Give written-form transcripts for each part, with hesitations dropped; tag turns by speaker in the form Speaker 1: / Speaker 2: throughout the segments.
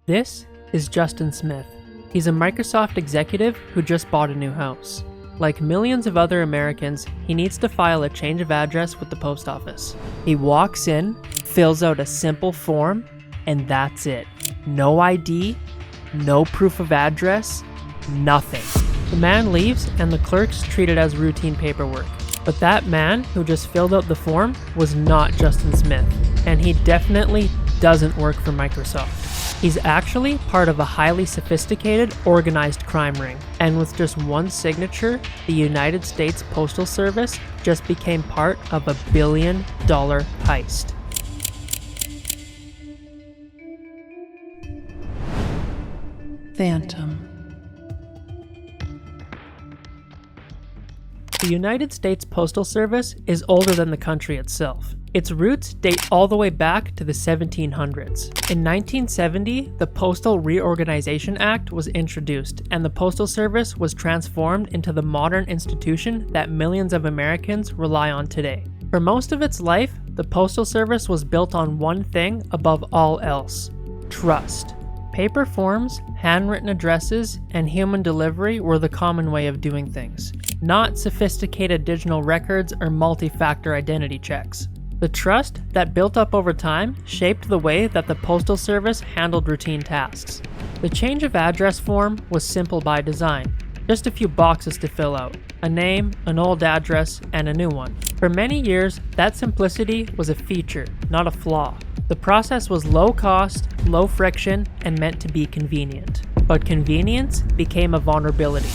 Speaker 1: This is Justin Smith. He's a Microsoft executive who just bought a new house. Like millions of other Americans, he needs to file a change of address with the post office. He walks in, fills out a simple form, and that's it. No ID, no proof of address, nothing. The man leaves and the clerks treat it as routine paperwork. But that man who just filled out the form was not Justin Smith, and he definitely doesn't work for Microsoft. He's actually part of a highly sophisticated, organized crime ring, and with just one signature, the United States Postal Service just became part of a $1 billion heist.
Speaker 2: Phantom.
Speaker 1: The United States Postal Service is older than the country itself. Its roots date all the way back to the 1700s. In 1970, the Postal Reorganization Act was introduced, and the Postal Service was transformed into the modern institution that millions of Americans rely on today. For most of its life, the Postal Service was built on one thing above all else: trust. Paper forms, handwritten addresses, and human delivery were the common way of doing things, not sophisticated digital records or multi-factor identity checks. The trust that built up over time shaped the way that the Postal Service handled routine tasks. The change of address form was simple by design, just a few boxes to fill out, a name, an old address, and a new one. For many years, that simplicity was a feature, not a flaw. The process was low cost, low friction, and meant to be convenient. But convenience became a vulnerability.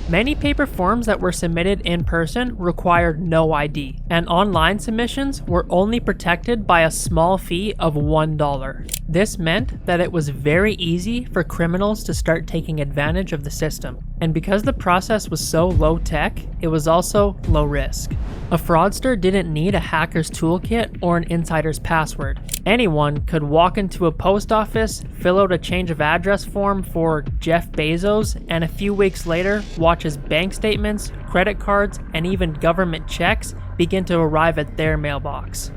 Speaker 1: Many paper forms that were submitted in person required no ID, and online submissions were only protected by a small fee of $1. This meant that it was very easy for criminals to start taking advantage of the system. And because the process was so low tech, it was also low risk. A fraudster didn't need a hacker's toolkit or an insider's password. Anyone could walk into a post office, fill out a change of address form for Jeff Bezos, and a few weeks later watch his bank statements, credit cards, and even government checks begin to arrive at their mailbox.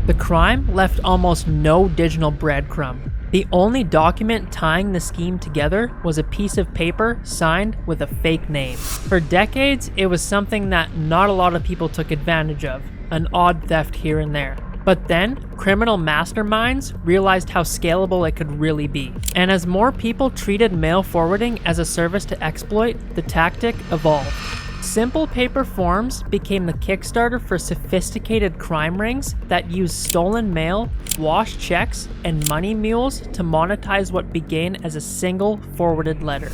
Speaker 1: The crime left almost no digital breadcrumb. The only document tying the scheme together was a piece of paper signed with a fake name. For decades, it was something that not a lot of people took advantage of, an odd theft here and there. But then, criminal masterminds realized how scalable it could really be. And as more people treated mail forwarding as a service to exploit, the tactic evolved. Simple paper forms became the Kickstarter for sophisticated crime rings that used stolen mail, washed checks, and money mules to monetize what began as a single forwarded letter.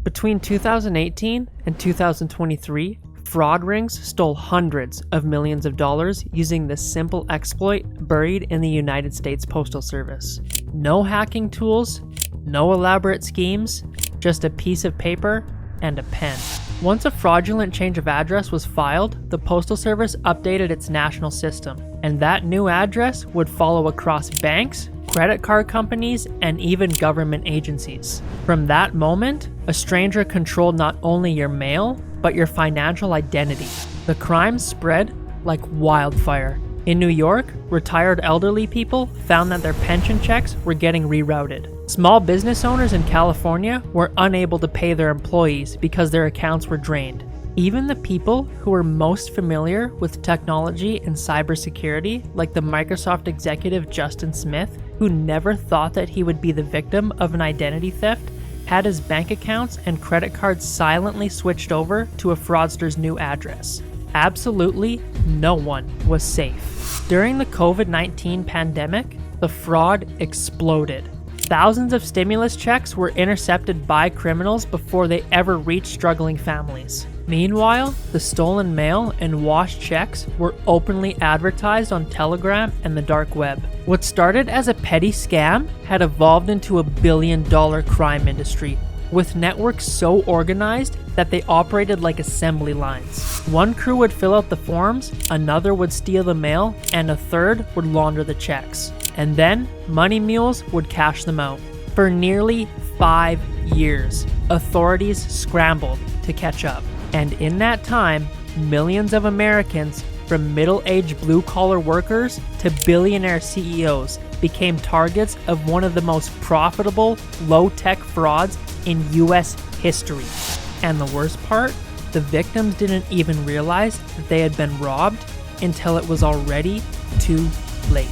Speaker 1: Between 2018 and 2023, fraud rings stole hundreds of millions of dollars using this simple exploit buried in the United States Postal Service. No hacking tools, no elaborate schemes, just a piece of paper and a pen. Once a fraudulent change of address was filed, the Postal Service updated its national system, and that new address would follow across banks, credit card companies, and even government agencies. From that moment, a stranger controlled not only your mail, but your financial identity. The crime spread like wildfire. In New York, retired elderly people found that their pension checks were getting rerouted. Small business owners in California were unable to pay their employees because their accounts were drained. Even the people who were most familiar with technology and cybersecurity, like the Microsoft executive Justin Smith, who never thought that he would be the victim of an identity theft, had his bank accounts and credit cards silently switched over to a fraudster's new address. Absolutely no one was safe. During the COVID-19 pandemic, the fraud exploded. Thousands of stimulus checks were intercepted by criminals before they ever reached struggling families. Meanwhile, the stolen mail and washed checks were openly advertised on Telegram and the dark web. What started as a petty scam had evolved into a $1 billion crime industry, with networks so organized that they operated like assembly lines. One crew would fill out the forms, another would steal the mail, and a third would launder the checks. And then, money mules would cash them out. For nearly 5 years, authorities scrambled to catch up. And in that time, millions of Americans from middle-aged blue-collar workers to billionaire CEOs, became targets of one of the most profitable, low-tech frauds in US history. And the worst part? The victims didn't even realize that they had been robbed until it was already too late.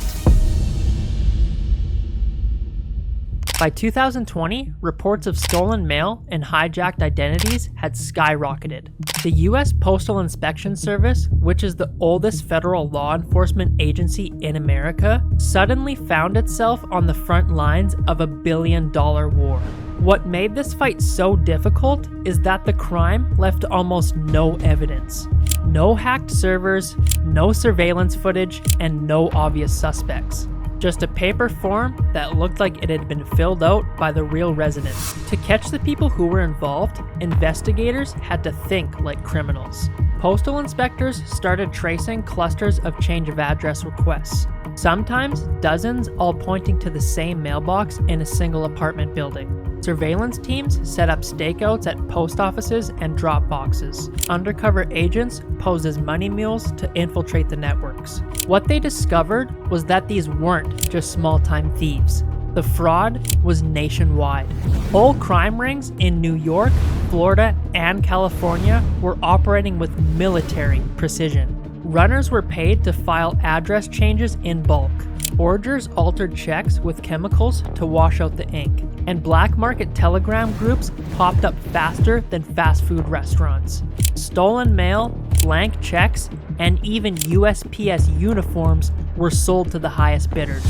Speaker 1: By 2020, reports of stolen mail and hijacked identities had skyrocketed. The US Postal Inspection Service, which is the oldest federal law enforcement agency in America, suddenly found itself on the front lines of a billion-dollar war. What made this fight so difficult is that the crime left almost no evidence. No hacked servers, no surveillance footage, and no obvious suspects. Just a paper form that looked like it had been filled out by the real residents. To catch the people who were involved, investigators had to think like criminals. Postal inspectors started tracing clusters of change of address requests, sometimes dozens, all pointing to the same mailbox in a single apartment building. Surveillance teams set up stakeouts at post offices and drop boxes. Undercover agents posed as money mules to infiltrate the networks. What they discovered was that these weren't just small-time thieves. The fraud was nationwide. Whole crime rings in New York, Florida, and California were operating with military precision. Runners were paid to file address changes in bulk. Forgers altered checks with chemicals to wash out the ink, and black market telegram groups popped up faster than fast food restaurants. Stolen mail, blank checks, and even USPS uniforms were sold to the highest bidders.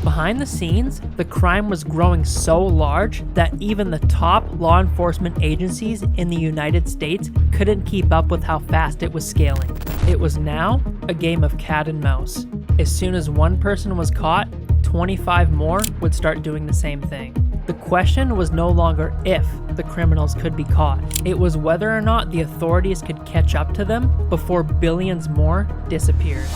Speaker 1: Behind the scenes, the crime was growing so large that even the top law enforcement agencies in the United States couldn't keep up with how fast it was scaling. It was now a game of cat and mouse. As soon as one person was caught, 25 more would start doing the same thing. The question was no longer if the criminals could be caught. It was whether or not the authorities could catch up to them before billions more disappeared.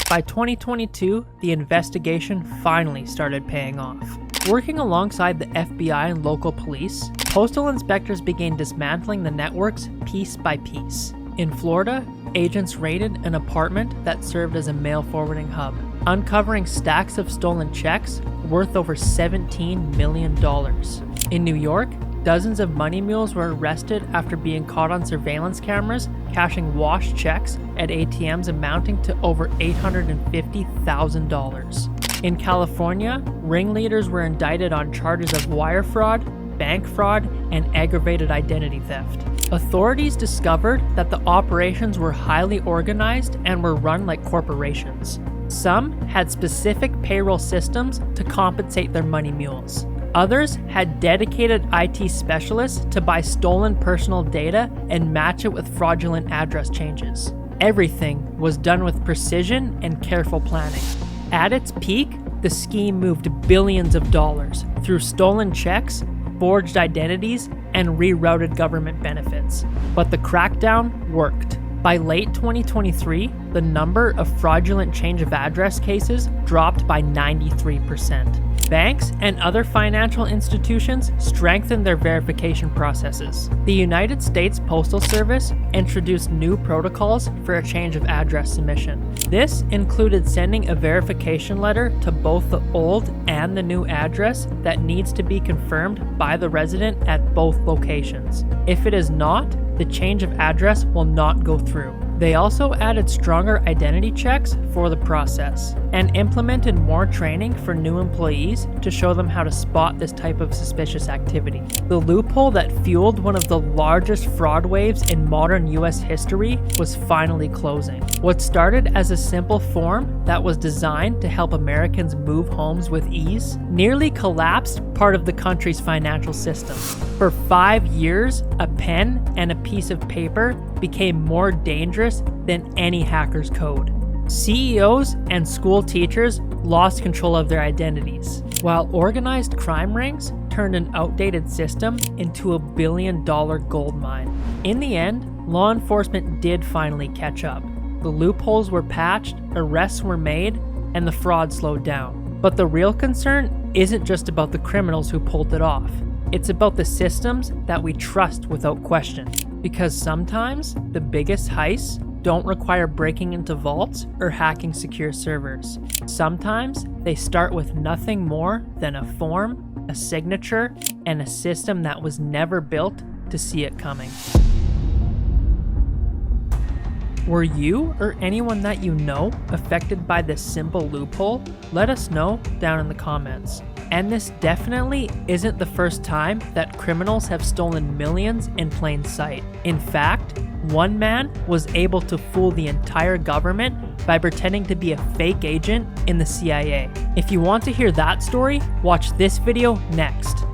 Speaker 1: By 2022, the investigation finally started paying off. Working alongside the FBI and local police, postal inspectors began dismantling the networks piece by piece. In Florida, agents raided an apartment that served as a mail forwarding hub, uncovering stacks of stolen checks worth over $17 million. In New York, dozens of money mules were arrested after being caught on surveillance cameras cashing washed checks at ATMs amounting to over $850,000. In California, ringleaders were indicted on charges of wire fraud, bank fraud, and aggravated identity theft. Authorities discovered that the operations were highly organized and were run like corporations. Some had specific payroll systems to compensate their money mules. Others had dedicated IT specialists to buy stolen personal data and match it with fraudulent address changes. Everything was done with precision and careful planning. At its peak, the scheme moved billions of dollars through stolen checks, forged identities, and rerouted government benefits. But the crackdown worked. By late 2023, the number of fraudulent change of address cases dropped by 93%. Banks and other financial institutions strengthened their verification processes. The United States Postal Service introduced new protocols for a change of address submission. This included sending a verification letter to both the old and the new address that needs to be confirmed by the resident at both locations. If it is not, the change of address will not go through. They also added stronger identity checks for the process and implemented more training for new employees to show them how to spot this type of suspicious activity. The loophole that fueled one of the largest fraud waves in modern US history was finally closing. What started as a simple form that was designed to help Americans move homes with ease nearly collapsed part of the country's financial system. For 5 years, a pen and a piece of paper became more dangerous than any hacker's code. CEOs and school teachers lost control of their identities, while organized crime rings turned an outdated system into a billion-dollar goldmine. In the end, law enforcement did finally catch up. The loopholes were patched, arrests were made, and the fraud slowed down. But the real concern isn't just about the criminals who pulled it off. It's about the systems that we trust without question. Because sometimes the biggest heists don't require breaking into vaults or hacking secure servers. Sometimes they start with nothing more than a form, a signature, and a system that was never built to see it coming. Were you or anyone that you know affected by this simple loophole? Let us know down in the comments. And this definitely isn't the first time that criminals have stolen millions in plain sight. In fact, one man was able to fool the entire government by pretending to be a fake agent in the CIA. If you want to hear that story, watch this video next.